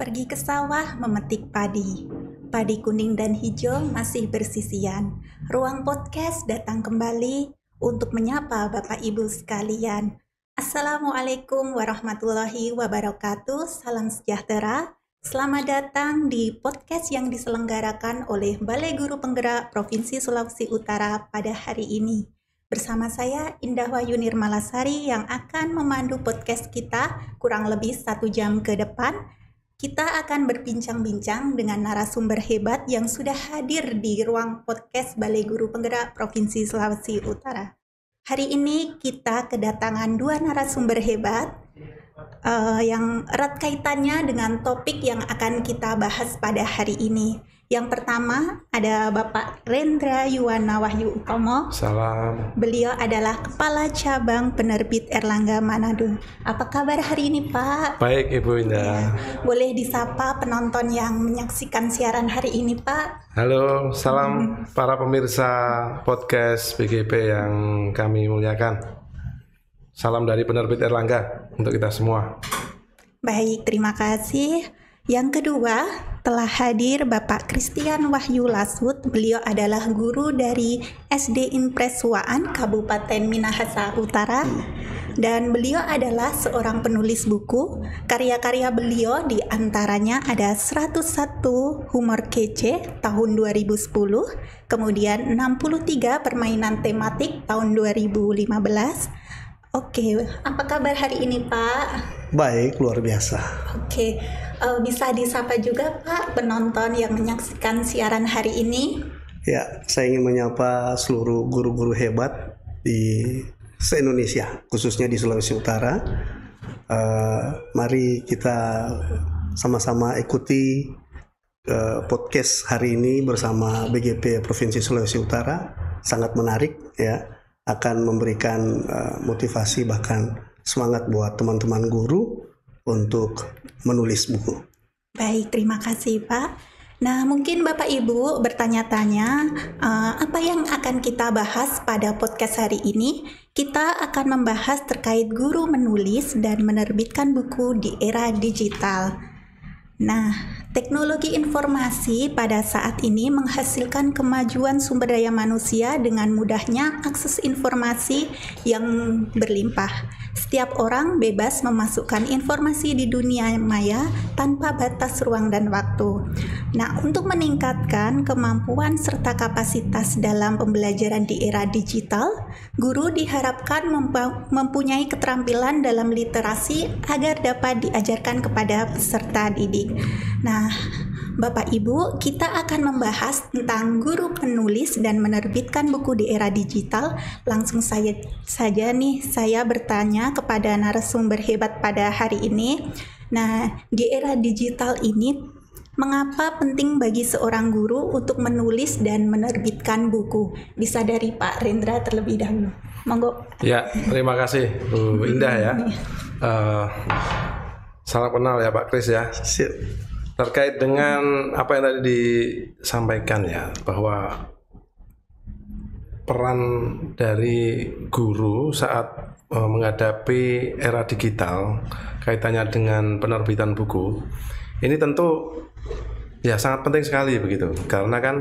Pergi ke sawah memetik padi. Padi kuning dan hijau masih bersisian. Ruang podcast datang kembali untuk menyapa Bapak Ibu sekalian. Assalamualaikum warahmatullahi wabarakatuh. Salam sejahtera. Selamat datang di podcast yang diselenggarakan oleh Balai Guru Penggerak Provinsi Sulawesi Utara pada hari ini. Bersama saya Indah Wahyu Nirmalasari yang akan memandu podcast kita kurang lebih 1 jam ke depan. Kita akan berbincang-bincang dengan narasumber hebat yang sudah hadir di ruang podcast Balai Guru Penggerak Provinsi Sulawesi Utara. Hari ini kita kedatangan 2 narasumber hebat yang erat kaitannya dengan topik yang akan kita bahas pada hari ini. Yang pertama ada Bapak Rendra Yuwana Wahyu Utomo. Salam. Beliau adalah Kepala Cabang Penerbit Erlangga Manado. Apa kabar hari ini, Pak? Baik, Ibu Indah. Boleh disapa penonton yang menyaksikan siaran hari ini, Pak? Halo, salam para pemirsa podcast BGP yang kami muliakan. Salam dari Penerbit Erlangga untuk kita semua. Baik, terima kasih. Yang kedua, telah hadir Bapak Christian Wahyu Lasut. Beliau adalah guru dari SD Impres Waan, Kabupaten Minahasa Utara. Dan beliau adalah seorang penulis buku. Karya-karya beliau diantaranya ada 101 Humor Kece tahun 2010, kemudian 63 Permainan Tematik tahun 2015. Oke, apa kabar hari ini, Pak? Baik, luar biasa. Oke, bisa disapa juga Pak penonton yang menyaksikan siaran hari ini? Ya, saya ingin menyapa seluruh guru-guru hebat di se-Indonesia, khususnya di Sulawesi Utara. Mari kita sama-sama ikuti podcast hari ini bersama BGP Provinsi Sulawesi Utara. Sangat menarik ya, akan memberikan motivasi bahkan semangat buat teman-teman guru untuk menulis buku. Baik, terima kasih Pak. Nah, mungkin Bapak Ibu bertanya-tanya apa yang akan kita bahas pada podcast hari ini. Kita akan membahas terkait guru menulis dan menerbitkan buku di era digital. Nah, teknologi informasi pada saat ini menghasilkan kemajuan sumber daya manusia dengan mudahnya akses informasi yang berlimpah. Setiap orang bebas memasukkan informasi di dunia maya tanpa batas ruang dan waktu. Nah, untuk meningkatkan kemampuan serta kapasitas dalam pembelajaran di era digital, guru diharapkan mempunyai keterampilan dalam literasi agar dapat diajarkan kepada peserta didik. Nah, Bapak Ibu, kita akan membahas tentang guru penulis dan menerbitkan buku di era digital. Langsung saja nih saya bertanya kepada narasumber hebat pada hari ini. Nah, di era digital ini, mengapa penting bagi seorang guru untuk menulis dan menerbitkan buku? Bisa dari Pak Rendra terlebih dahulu. Monggo. Ya, terima kasih Bu Indah ya. Salam kenal ya Pak Kris ya. Terkait dengan apa yang tadi disampaikan ya, bahwa peran dari guru saat menghadapi era digital kaitannya dengan penerbitan buku ini tentu ya sangat penting sekali begitu, karena kan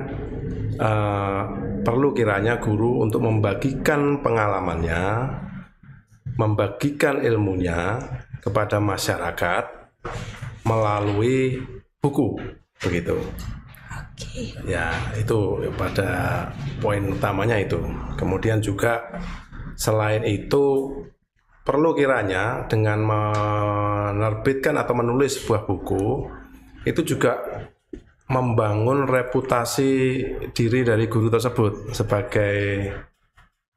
perlu kiranya guru untuk membagikan pengalamannya, membagikan ilmunya kepada masyarakat melalui buku begitu. Oke. Ya, itu pada poin utamanya itu. Kemudian juga selain itu perlu kiranya dengan menerbitkan atau menulis sebuah buku itu juga membangun reputasi diri dari guru tersebut sebagai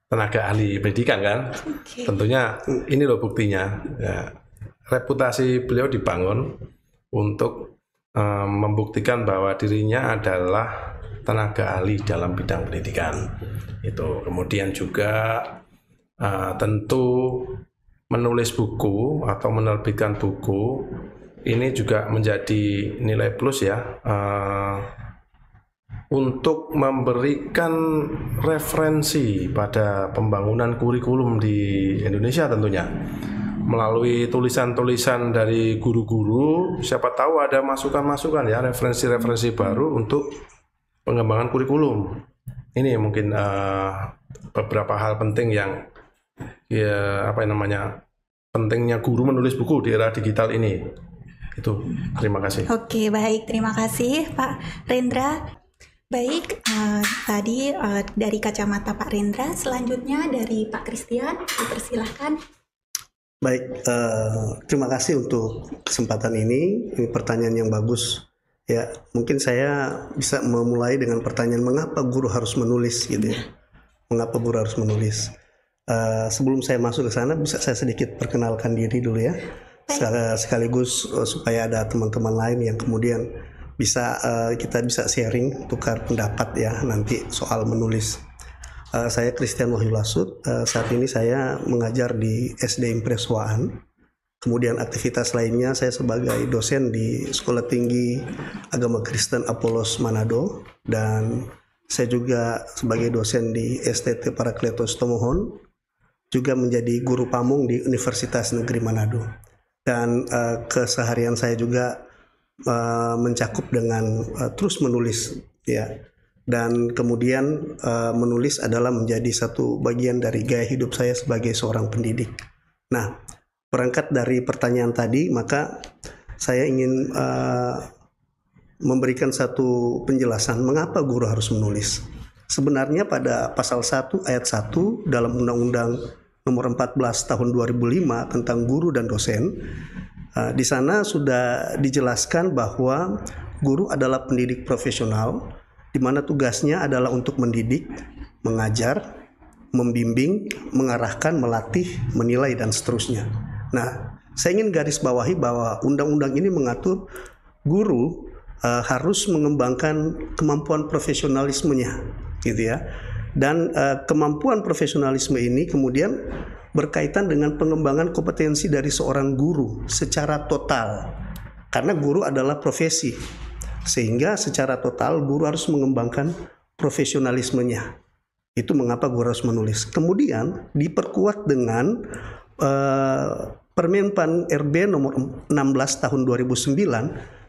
tenaga ahli pendidikan kan. Okay. Tentunya ini loh buktinya ya, reputasi beliau dibangun untuk membuktikan bahwa dirinya adalah tenaga ahli dalam bidang pendidikan itu. Kemudian juga tentu menulis buku atau menerbitkan buku ini juga menjadi nilai plus ya, untuk memberikan referensi pada pembangunan kurikulum di Indonesia tentunya. melalui tulisan-tulisan dari guru-guru, siapa tahu ada masukan-masukan ya, referensi-referensi baru untuk pengembangan kurikulum. Ini mungkin beberapa hal penting yang ya pentingnya guru menulis buku di era digital ini. Itu, terima kasih. Oke, baik, terima kasih Pak Rendra. Baik, tadi dari kacamata Pak Rendra, selanjutnya dari Pak Christian, dipersilahkan. Baik, terima kasih untuk kesempatan ini. Ini pertanyaan yang bagus. Ya, mungkin saya bisa memulai dengan pertanyaan mengapa guru harus menulis gitu ya. Mengapa guru harus menulis? Sebelum saya masuk ke sana, bisa saya sedikit perkenalkan diri dulu ya. Sekaligus supaya ada teman-teman lain yang kemudian kita bisa sharing, tukar pendapat ya nanti soal menulis. Saya Christian Wahyu Lasut. Saat ini saya mengajar di SD Impres Waan. Kemudian aktivitas lainnya saya sebagai dosen di Sekolah Tinggi Agama Kristen Apolos Manado, dan saya juga sebagai dosen di STT Parakletos Tomohon, juga menjadi guru pamung di Universitas Negeri Manado. Dan keseharian saya juga mencakup dengan terus menulis ya, dan kemudian menulis adalah menjadi satu bagian dari gaya hidup saya sebagai seorang pendidik. Nah, berangkat dari pertanyaan tadi, maka saya ingin memberikan satu penjelasan mengapa guru harus menulis. Sebenarnya pada pasal 1 ayat 1 dalam Undang-Undang nomor 14 tahun 2005 tentang guru dan dosen, di sana sudah dijelaskan bahwa guru adalah pendidik profesional, di mana tugasnya adalah untuk mendidik, mengajar, membimbing, mengarahkan, melatih, menilai, dan seterusnya. Nah, saya ingin garis bawahi bahwa undang-undang ini mengatur guru harus mengembangkan kemampuan profesionalismenya, gitu ya. Dan kemampuan profesionalisme ini kemudian berkaitan dengan pengembangan kompetensi dari seorang guru secara total. Karena guru adalah profesi, sehingga secara total guru harus mengembangkan profesionalismenya. Itu mengapa guru harus menulis. Kemudian diperkuat dengan Permenpan RB nomor 16 tahun 2009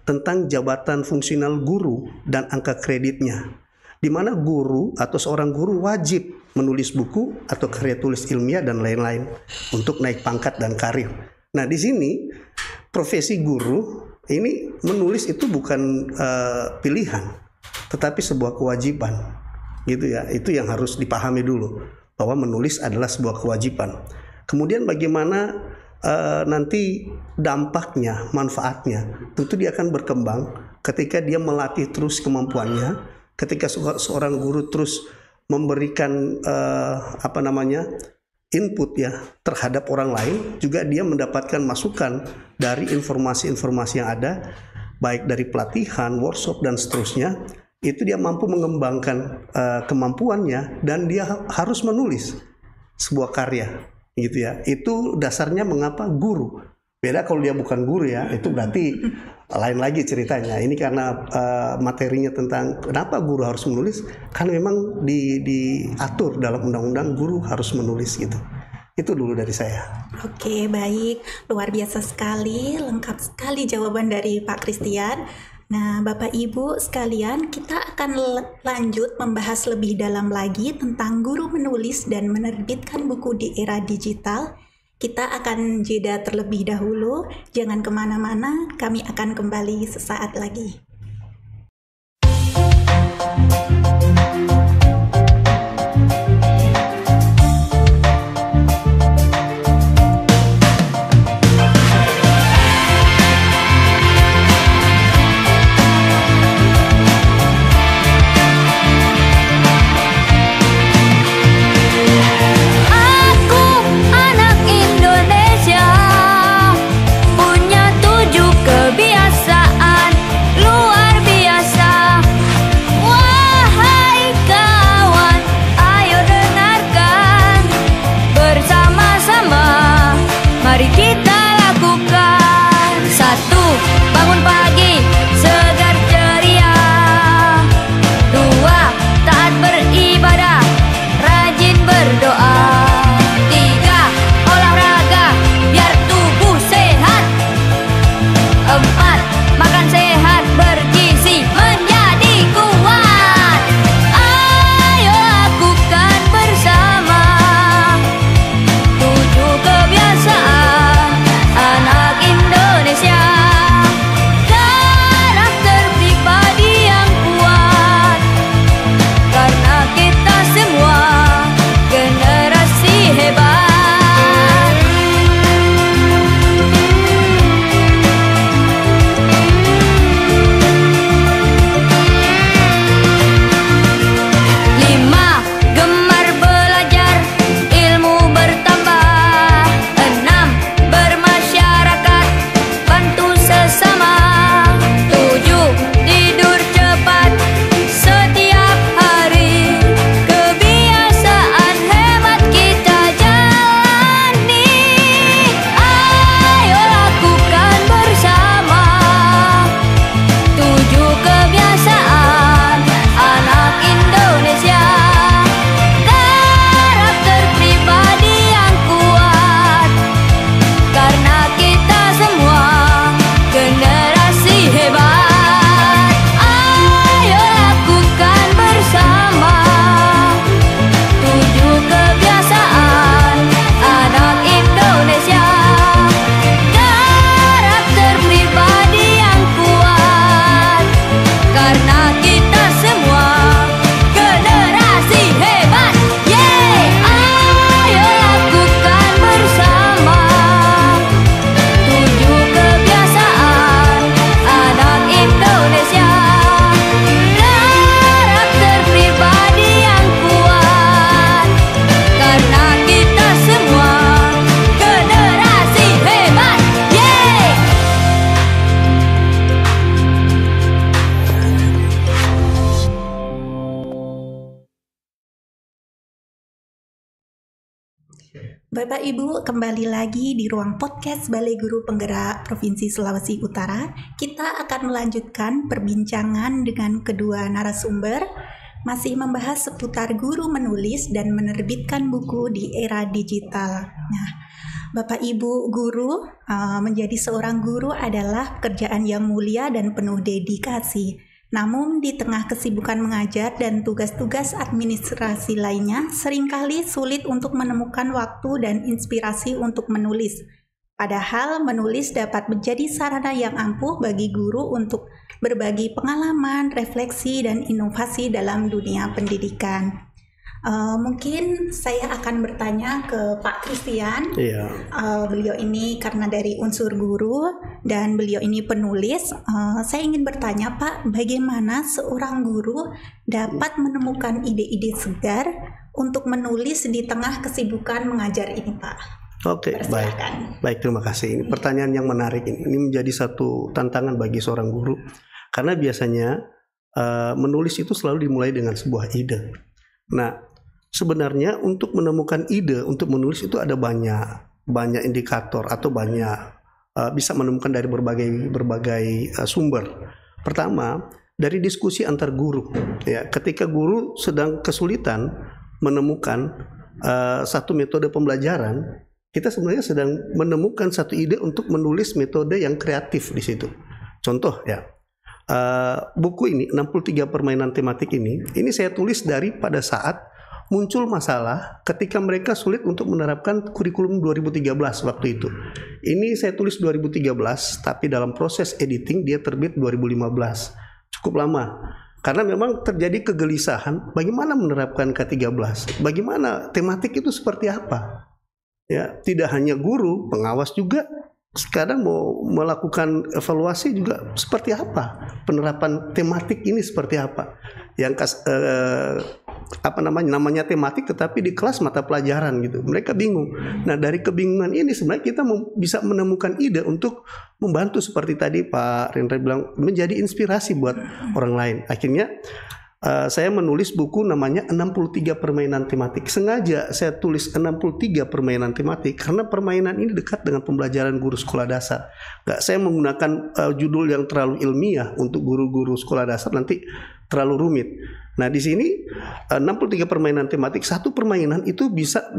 tentang jabatan fungsional guru dan angka kreditnya, di mana guru atau seorang guru wajib menulis buku atau karya tulis ilmiah dan lain-lain untuk naik pangkat dan karir. Nah, di sini profesi guru ini menulis itu bukan pilihan, tetapi sebuah kewajiban, gitu ya. Itu yang harus dipahami dulu, bahwa menulis adalah sebuah kewajiban. Kemudian bagaimana nanti dampaknya, manfaatnya, tentu dia akan berkembang ketika dia melatih terus kemampuannya, ketika seorang guru terus memberikan input ya terhadap orang lain, juga dia mendapatkan masukan dari informasi-informasi yang ada, baik dari pelatihan, workshop, dan seterusnya. Itu dia mampu mengembangkan kemampuannya, dan dia harus menulis sebuah karya, gitu ya. Itu dasarnya mengapa guru. Beda kalau dia bukan guru ya, itu berarti lain lagi ceritanya. Ini karena materinya tentang kenapa guru harus menulis, kan memang diatur dalam undang-undang guru harus menulis gitu. Itu dulu dari saya. Oke, baik. Luar biasa sekali, lengkap sekali jawaban dari Pak Christian. Nah, Bapak Ibu sekalian, kita akan lanjut membahas lebih dalam lagi tentang guru menulis dan menerbitkan buku di era digital. Kita akan jeda terlebih dahulu, jangan kemana-mana, kami akan kembali sesaat lagi. Punya 7 kebiasaan Bapak Ibu, kembali lagi di ruang podcast Balai Guru Penggerak Provinsi Sulawesi Utara. Kita akan melanjutkan perbincangan dengan kedua narasumber, masih membahas seputar guru menulis dan menerbitkan buku di era digital. Nah, Bapak Ibu guru, menjadi seorang guru adalah pekerjaan yang mulia dan penuh dedikasi. Namun di tengah kesibukan mengajar dan tugas-tugas administrasi lainnya, seringkali sulit untuk menemukan waktu dan inspirasi untuk menulis. Padahal menulis dapat menjadi sarana yang ampuh bagi guru untuk berbagi pengalaman, refleksi, dan inovasi dalam dunia pendidikan. Mungkin saya akan bertanya ke Pak Christian. Iya. Beliau ini karena dari unsur guru dan beliau ini penulis. Saya ingin bertanya Pak, bagaimana seorang guru dapat menemukan ide-ide segar untuk menulis di tengah kesibukan mengajar ini Pak? Oke, baik, terima kasih. Ini pertanyaan yang menarik ini. Ini menjadi satu tantangan bagi seorang guru karena biasanya menulis itu selalu dimulai dengan sebuah ide. Nah, sebenarnya untuk menemukan ide untuk menulis itu ada banyak indikator atau bisa menemukan dari berbagai sumber. Pertama, dari diskusi antar guru. Ya, ketika guru sedang kesulitan menemukan satu metode pembelajaran, kita sebenarnya sedang menemukan satu ide untuk menulis metode yang kreatif di situ. Contoh ya, buku ini 63 permainan tematik ini saya tulis dari pada saat muncul masalah ketika mereka sulit untuk menerapkan kurikulum 2013 waktu itu. Ini saya tulis 2013, tapi dalam proses editing dia terbit 2015. Cukup lama. Karena memang terjadi kegelisahan bagaimana menerapkan K13, bagaimana tematik itu seperti apa. Ya, tidak hanya guru, pengawas juga sekarang mau melakukan evaluasi juga seperti apa penerapan tematik ini seperti apa. Yang namanya tematik tetapi di kelas mata pelajaran gitu. Mereka bingung. Nah, dari kebingungan ini sebenarnya kita bisa menemukan ide untuk membantu seperti tadi Pak Rendra bilang menjadi inspirasi buat orang lain. Akhirnya saya menulis buku namanya 63 permainan tematik. Sengaja saya tulis 63 permainan tematik karena permainan ini dekat dengan pembelajaran guru sekolah dasar. Saya menggunakan judul yang terlalu ilmiah untuk guru-guru sekolah dasar, nanti terlalu rumit. Nah, di sini 63 permainan tematik, satu permainan itu bisa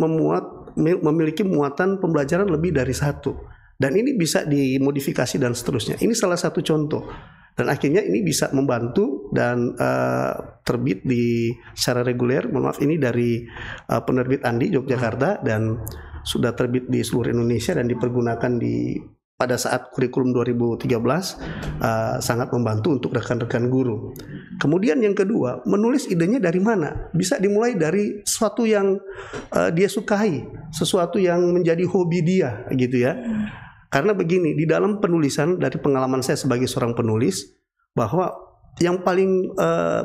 memiliki muatan pembelajaran lebih dari satu. Dan ini bisa dimodifikasi dan seterusnya. Ini salah satu contoh. Dan akhirnya ini bisa membantu dan terbit secara reguler. Mohon maaf, ini dari penerbit Andi Yogyakarta dan sudah terbit di seluruh Indonesia dan dipergunakan pada saat kurikulum 2013 sangat membantu untuk rekan-rekan guru. Kemudian yang kedua, menulis idenya dari mana? Bisa dimulai dari sesuatu yang dia sukai, sesuatu yang menjadi hobi dia, gitu ya. Karena begini, di dalam penulisan dari pengalaman saya sebagai seorang penulis, bahwa yang paling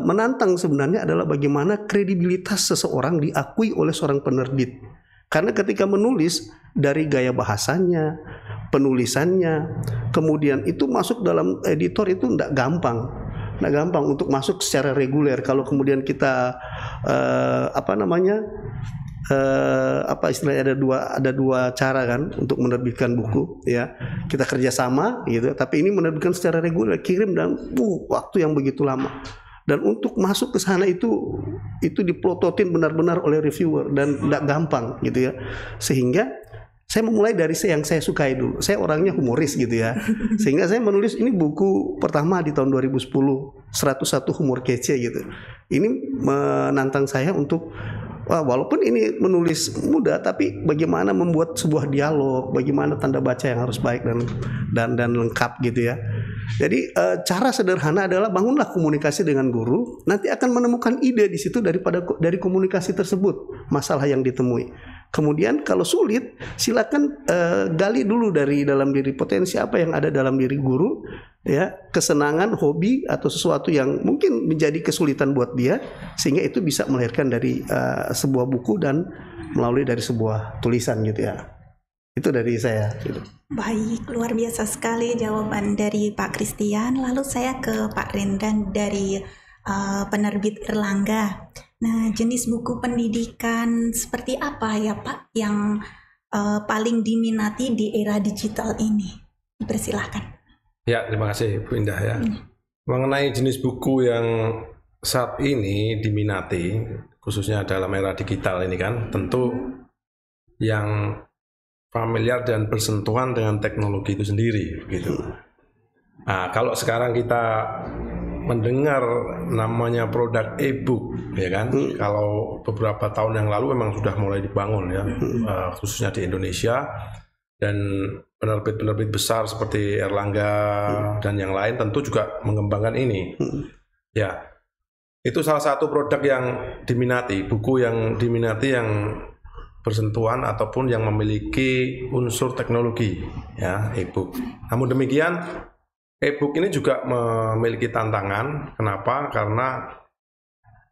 menantang sebenarnya adalah bagaimana kredibilitas seseorang diakui oleh seorang penerbit. Karena ketika menulis, dari gaya bahasanya, penulisannya, kemudian itu masuk dalam editor itu tidak gampang. Tidak gampang untuk masuk secara reguler. Kalau kemudian kita istilahnya ada dua cara kan untuk menerbitkan buku ya, kita kerjasama gitu, tapi ini menerbitkan secara reguler, kirim dan waktu yang begitu lama, dan untuk masuk ke sana itu diplototin benar-benar oleh reviewer dan tidak gampang gitu ya. Sehingga saya memulai dari yang saya sukai dulu. Saya orangnya humoris gitu ya, sehingga saya menulis ini buku pertama di tahun 2010, 101 humor kece gitu. Ini menantang saya untuk walaupun ini menulis mudah, tapi bagaimana membuat sebuah dialog, bagaimana tanda baca yang harus baik dan lengkap gitu ya. Jadi cara sederhana adalah bangunlah komunikasi dengan guru, nanti akan menemukan ide di situ dari komunikasi tersebut, masalah yang ditemui. Kemudian kalau sulit, silakan gali dulu dari dalam diri potensi apa yang ada dalam diri guru, ya, kesenangan, hobi atau sesuatu yang mungkin menjadi kesulitan buat dia, sehingga itu bisa melahirkan dari sebuah buku dan melalui dari sebuah tulisan gitu ya. Itu dari saya gitu. Baik, luar biasa sekali jawaban dari Pak Christian. Lalu saya ke Pak Rendan dari penerbit Erlangga. Nah, jenis buku pendidikan seperti apa ya Pak yang paling diminati di era digital ini? Persilahkan. Ya, terima kasih Bu Indah ya. Mengenai jenis buku yang saat ini diminati, khususnya dalam era digital ini kan, tentu yang familiar dan bersentuhan dengan teknologi itu sendiri, gitu. Nah, kalau sekarang kita mendengar namanya produk e-book, ya kan? Kalau beberapa tahun yang lalu memang sudah mulai dibangun ya, khususnya di Indonesia, dan penerbit-penerbit besar seperti Erlangga dan yang lain tentu juga mengembangkan ini. Ya, itu salah satu produk yang diminati, buku yang diminati yang bersentuhan ataupun yang memiliki unsur teknologi, ya, e-book. Namun demikian, e-book ini juga memiliki tantangan. Kenapa? Karena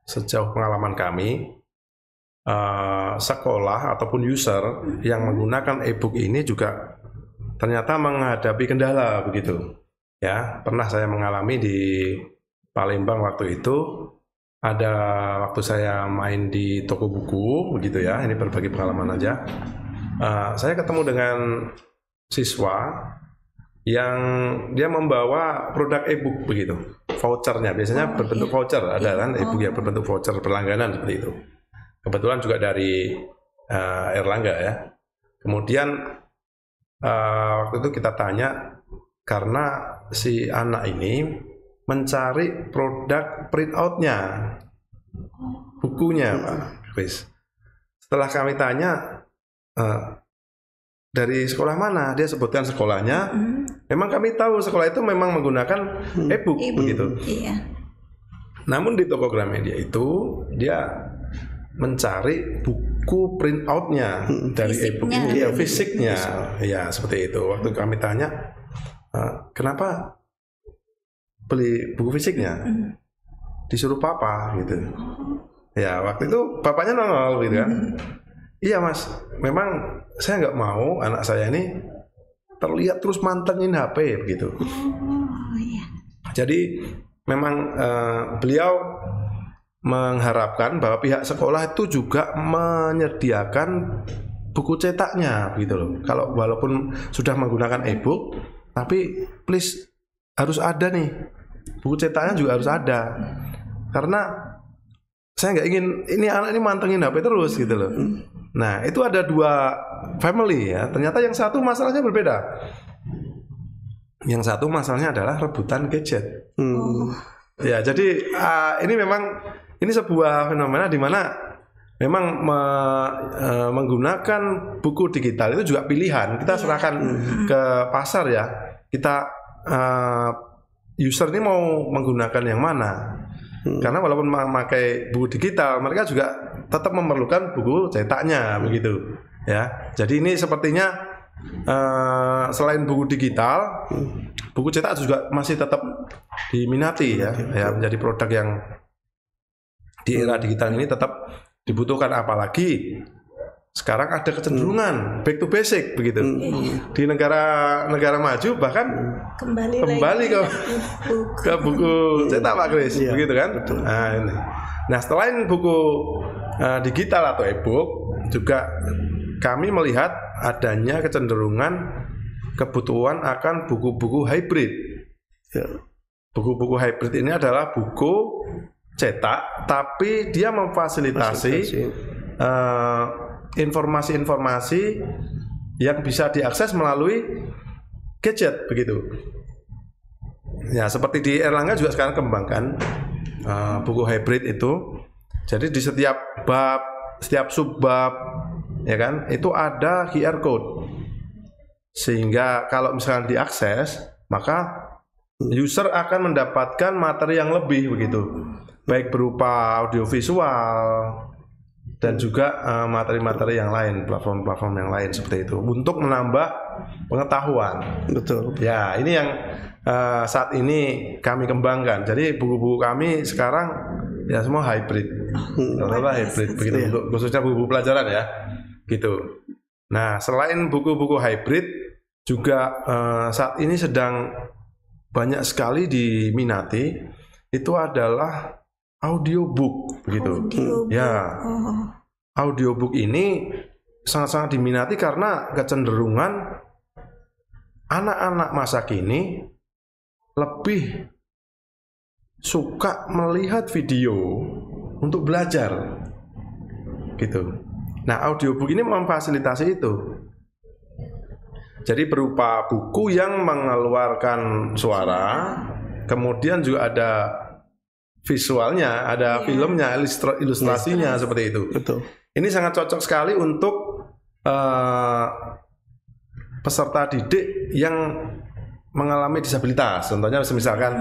sejauh pengalaman kami, sekolah ataupun user yang menggunakan e-book ini juga ternyata menghadapi kendala begitu. Ya, pernah saya mengalami di Palembang waktu itu. Ada waktu saya main di toko buku begitu ya. Ini berbagi pengalaman aja. Saya ketemu dengan siswa yang dia membawa produk e-book begitu, vouchernya biasanya berbentuk voucher, ada kan e-book yang berbentuk voucher berlangganan seperti itu. Kebetulan juga dari Erlangga ya. Kemudian waktu itu kita tanya karena si anak ini mencari produk printoutnya, bukunya Pak Chris. Setelah kami tanya dari sekolah mana, dia sebutkan sekolahnya. Memang kami tahu sekolah itu memang menggunakan e-book begitu. Iya. Namun di toko Gramedia itu dia mencari buku printoutnya dari e-book ini, ya, fisiknya, ya seperti itu. Waktu kami tanya, kenapa beli buku fisiknya? Disuruh papa gitu. Ya waktu itu bapaknya nongol gitu kan. Iya mas, memang saya nggak mau anak saya ini terlihat terus mantengin HP begitu. Jadi memang beliau mengharapkan bahwa pihak sekolah itu juga menyediakan buku cetaknya gitu loh. Kalau walaupun sudah menggunakan e-book, tapi please harus ada nih, buku cetaknya juga harus ada. Karena saya nggak ingin ini anak ini mantengin HP terus gitu loh. Nah itu ada dua family ya. Ternyata yang satu masalahnya berbeda. Yang satu masalahnya adalah rebutan gadget. Ya jadi ini memang ini sebuah fenomena di mana memang menggunakan buku digital itu juga pilihan. Kita serahkan ke pasar ya. Kita user ini mau menggunakan yang mana. Karena walaupun memakai buku digital, mereka juga tetap memerlukan buku cetaknya begitu ya. Jadi ini sepertinya selain buku digital, buku cetak juga masih tetap diminati ya, menjadi produk yang di era digital ini tetap dibutuhkan, apalagi sekarang ada kecenderungan back to basic begitu. Di negara maju bahkan kembali ke buku cetak Pak Chris, begitu kan? Nah, ini. Nah, selain buku digital atau e-book, juga kami melihat adanya kecenderungan kebutuhan akan buku-buku hybrid. Buku-buku hybrid ini adalah buku cetak, tapi dia memfasilitasi informasi-informasi yang bisa diakses melalui gadget begitu. Ya seperti di Erlangga juga sekarang kembangkan buku hybrid itu. Jadi di setiap bab, setiap subbab, ya kan, itu ada QR code. Sehingga kalau misalkan diakses, maka user akan mendapatkan materi yang lebih begitu, baik berupa audiovisual dan juga materi-materi yang lain, platform-platform yang lain seperti itu, untuk menambah pengetahuan. Betul. Ya, ini yang saat ini kami kembangkan. Jadi buku-buku kami sekarang ya semua hybrid, hybrid begitu, untuk khususnya buku-buku pelajaran ya, gitu. Nah, selain buku-buku hybrid, juga saat ini sedang banyak sekali diminati, itu adalah audiobook begitu. Audiobook. Ya. Audiobook ini sangat-sangat diminati karena kecenderungan anak-anak masa kini lebih suka melihat video untuk belajar gitu. Nah, audiobook ini memfasilitasi itu. Jadi berupa buku yang mengeluarkan suara, kemudian juga ada visualnya, ada filmnya, ilustrasinya seperti itu. Betul. Ini sangat cocok sekali untuk peserta didik yang mengalami disabilitas. Contohnya misalkan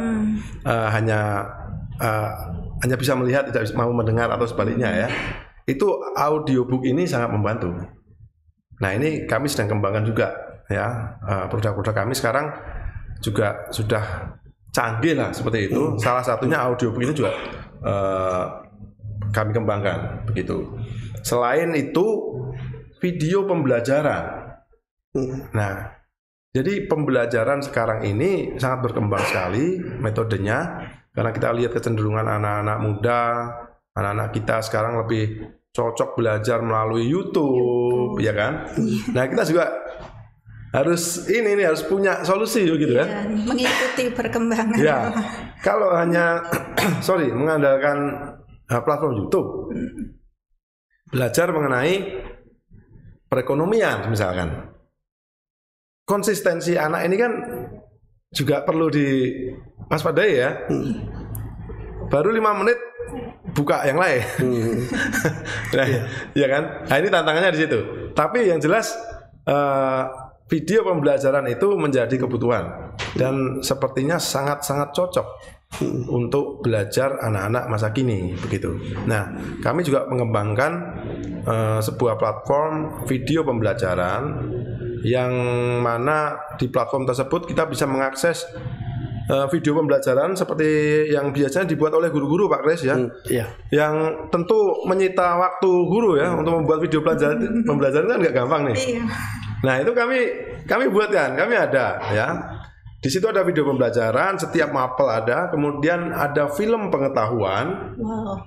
hanya bisa melihat, tidak mau mendengar atau sebaliknya ya. Itu audiobook ini sangat membantu. Nah, ini kami sedang kembangkan juga ya. Produk-produk kami sekarang juga sudah canggih lah seperti itu. Salah satunya audiobook ini juga kami kembangkan begitu. Selain itu video pembelajaran. Nah, jadi pembelajaran sekarang ini sangat berkembang sekali metodenya, karena kita lihat kecenderungan anak-anak muda, anak-anak kita sekarang lebih cocok belajar melalui YouTube, ya kan? Nah, kita juga harus harus punya solusi gitu kan? Mengikuti perkembangan. Ya, kalau hanya mengandalkan platform YouTube, belajar mengenai perekonomian misalkan. Konsistensi anak ini kan juga perlu diwaspadai ya. Baru 5 menit buka yang lain. Nah, ya kan? Nah, ini tantangannya di situ. Tapi yang jelas video pembelajaran itu menjadi kebutuhan dan sepertinya sangat-sangat cocok untuk belajar anak-anak masa kini begitu. Nah, kami juga mengembangkan sebuah platform video pembelajaran yang mana di platform tersebut kita bisa mengakses video pembelajaran seperti yang biasanya dibuat oleh guru-guru, Pak Kris ya. Yang tentu menyita waktu guru ya untuk membuat video pembelajaran kan nggak gampang nih. Nah, itu kami buatkan, kami ada ya. Di situ ada video pembelajaran, setiap mapel ada, kemudian ada film pengetahuan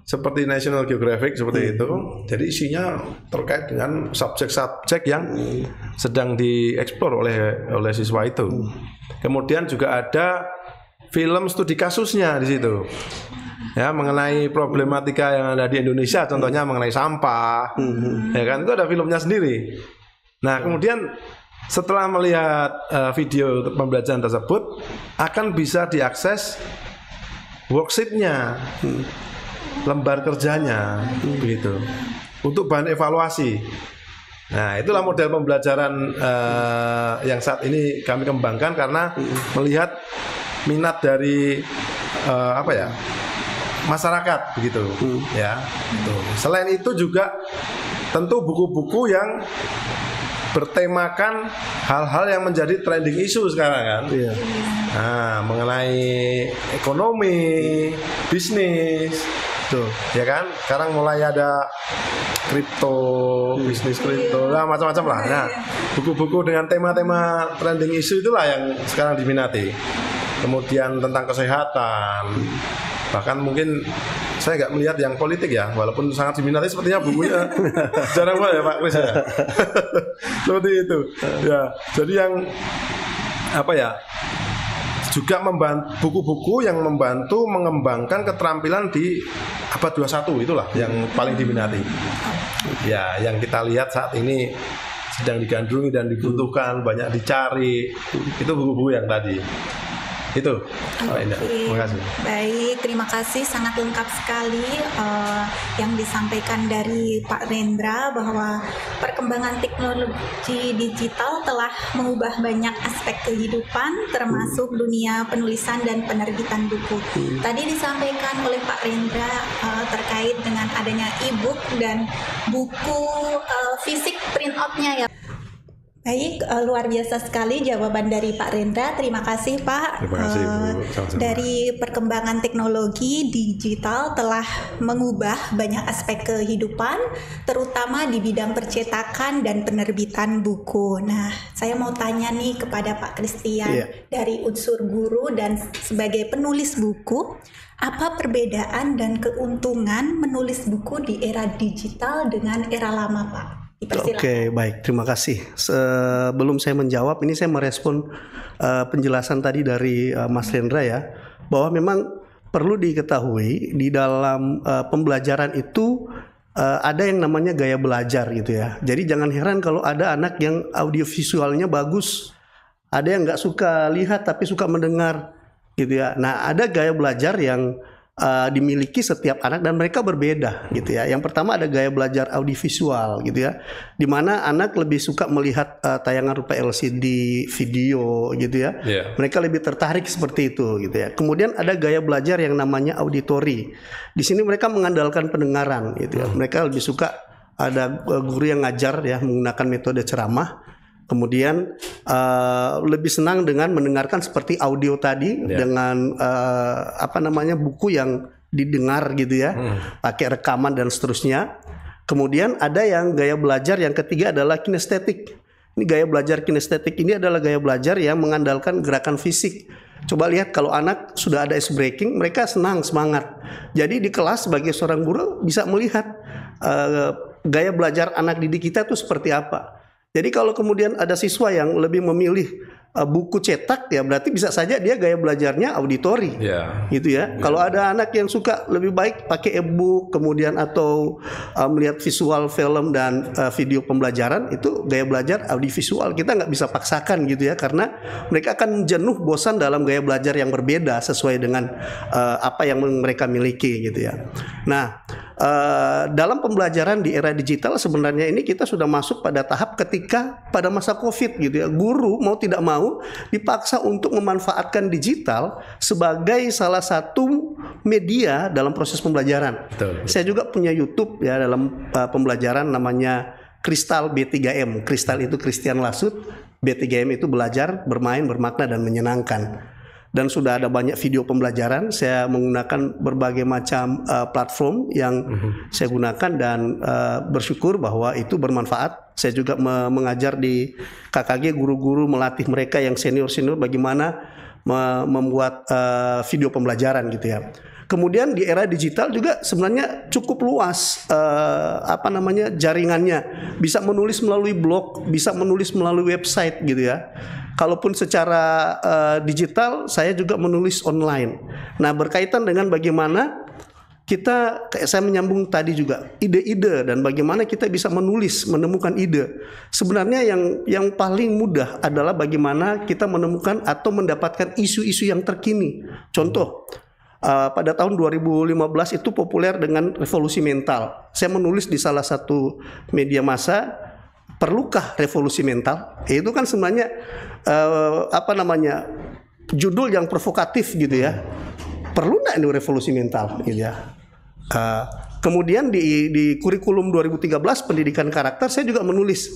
seperti National Geographic seperti itu. Jadi isinya terkait dengan subjek-subjek yang sedang dieksplor oleh siswa itu. Kemudian juga ada film studi kasusnya di situ. Ya, mengenai problematika yang ada di Indonesia, contohnya mengenai sampah. Ya kan, itu ada filmnya sendiri. Nah, kemudian setelah melihat video pembelajaran tersebut akan bisa diakses worksheet-nya, lembar kerjanya begitu, untuk bahan evaluasi. Nah, itulah model pembelajaran yang saat ini kami kembangkan karena melihat minat dari masyarakat begitu ya. Selain itu juga tentu buku-buku yang bertemakan hal-hal yang menjadi trending isu sekarang kan. Nah, mengenai ekonomi, bisnis, tuh, ya kan. Sekarang mulai ada kripto, bisnis kripto, lah macam-macam lah. Nah, buku-buku dengan tema-tema trending isu itulah yang sekarang diminati. Kemudian tentang kesehatan, bahkan mungkin saya nggak melihat yang politik ya, walaupun sangat diminati sepertinya bukunya jarang banget ya Pak Kris ya. Seperti itu ya. Jadi yang juga membantu buku-buku yang membantu mengembangkan keterampilan di abad 21, itulah yang paling diminati. Ya, yang kita lihat saat ini sedang digandrungi dan dibutuhkan, banyak dicari, itu buku-buku yang tadi. Itu terima kasih. Baik, terima kasih, sangat lengkap sekali yang disampaikan dari Pak Rendra bahwa perkembangan teknologi digital telah mengubah banyak aspek kehidupan termasuk dunia penulisan dan penerbitan buku. Tadi disampaikan oleh Pak Rendra terkait dengan adanya e-book dan buku fisik print out-nya ya. Baik, luar biasa sekali jawaban dari Pak Rendra. Terima kasih Pak. Terima kasih Bu. Sama-sama. Dari perkembangan teknologi digital telah mengubah banyak aspek kehidupan, terutama di bidang percetakan dan penerbitan buku. Nah, saya mau tanya nih kepada Pak Christian, dari unsur guru dan sebagai penulis buku, apa perbedaan dan keuntungan menulis buku di era digital dengan era lama, Pak? Oke, baik, terima kasih. Sebelum saya menjawab, ini saya merespon penjelasan tadi dari Mas Rendra ya, bahwa memang perlu diketahui di dalam pembelajaran itu ada yang namanya gaya belajar gitu ya. Jadi jangan heran kalau ada anak yang audiovisualnya bagus, ada yang nggak suka lihat tapi suka mendengar gitu ya. Nah, ada gaya belajar yang dimiliki setiap anak dan mereka berbeda gitu ya. Yang pertama ada gaya belajar audiovisual gitu ya, di mana anak lebih suka melihat tayangan rupa LCD, video gitu ya. Mereka lebih tertarik seperti itu gitu ya. Kemudian ada gaya belajar yang namanya auditori. Di sini mereka mengandalkan pendengaran gitu ya. Mereka lebih suka ada guru yang ngajar ya menggunakan metode ceramah. Kemudian lebih senang dengan mendengarkan seperti audio tadi dengan buku yang didengar gitu ya, pakai rekaman dan seterusnya. Kemudian ada yang gaya belajar yang ketiga adalah kinestetik. Ini gaya belajar kinestetik ini adalah gaya belajar yang mengandalkan gerakan fisik. Coba lihat kalau anak sudah ada ice breaking, mereka senang, semangat. Jadi di kelas sebagai seorang guru bisa melihat gaya belajar anak didik kita itu seperti apa. Jadi kalau kemudian ada siswa yang lebih memilih buku cetak ya berarti bisa saja dia gaya belajarnya auditori, gitu ya. Kalau ada anak yang suka lebih baik pakai e-book kemudian atau melihat visual film dan video pembelajaran, itu gaya belajar audiovisual. Kita nggak bisa paksakan gitu ya, karena mereka akan jenuh, bosan dalam gaya belajar yang berbeda sesuai dengan apa yang mereka miliki gitu ya. Nah, dalam pembelajaran di era digital sebenarnya ini kita sudah masuk pada tahap ketika pada masa COVID gitu ya, guru mau tidak mau dipaksa untuk memanfaatkan digital sebagai salah satu media dalam proses pembelajaran. Betul. Saya juga punya YouTube ya dalam pembelajaran namanya Kristal B3M. Kristal itu Christian Lasut, B3M itu belajar, bermain, bermakna dan menyenangkan. Dan sudah ada banyak video pembelajaran. Saya menggunakan berbagai macam platform yang saya gunakan dan bersyukur bahwa itu bermanfaat. Saya juga mengajar di KKG, guru-guru melatih mereka yang senior-senior bagaimana membuat video pembelajaran gitu ya. Kemudian di era digital juga sebenarnya cukup luas jaringannya. Bisa menulis melalui blog, bisa menulis melalui website gitu ya. Kalaupun secara digital, saya juga menulis online. Nah, berkaitan dengan bagaimana saya menyambung tadi juga ide-ide dan bagaimana kita bisa menulis, menemukan ide. Sebenarnya yang paling mudah adalah bagaimana kita menemukan atau mendapatkan isu-isu yang terkini. Contoh, pada tahun 2015 itu populer dengan revolusi mental. Saya menulis di salah satu media massa, perlukah revolusi mental? Itu kan sebenarnya judul yang provokatif gitu ya. Perlu nggak ini revolusi mental gitu ya? Kemudian di kurikulum 2013 pendidikan karakter saya juga menulis.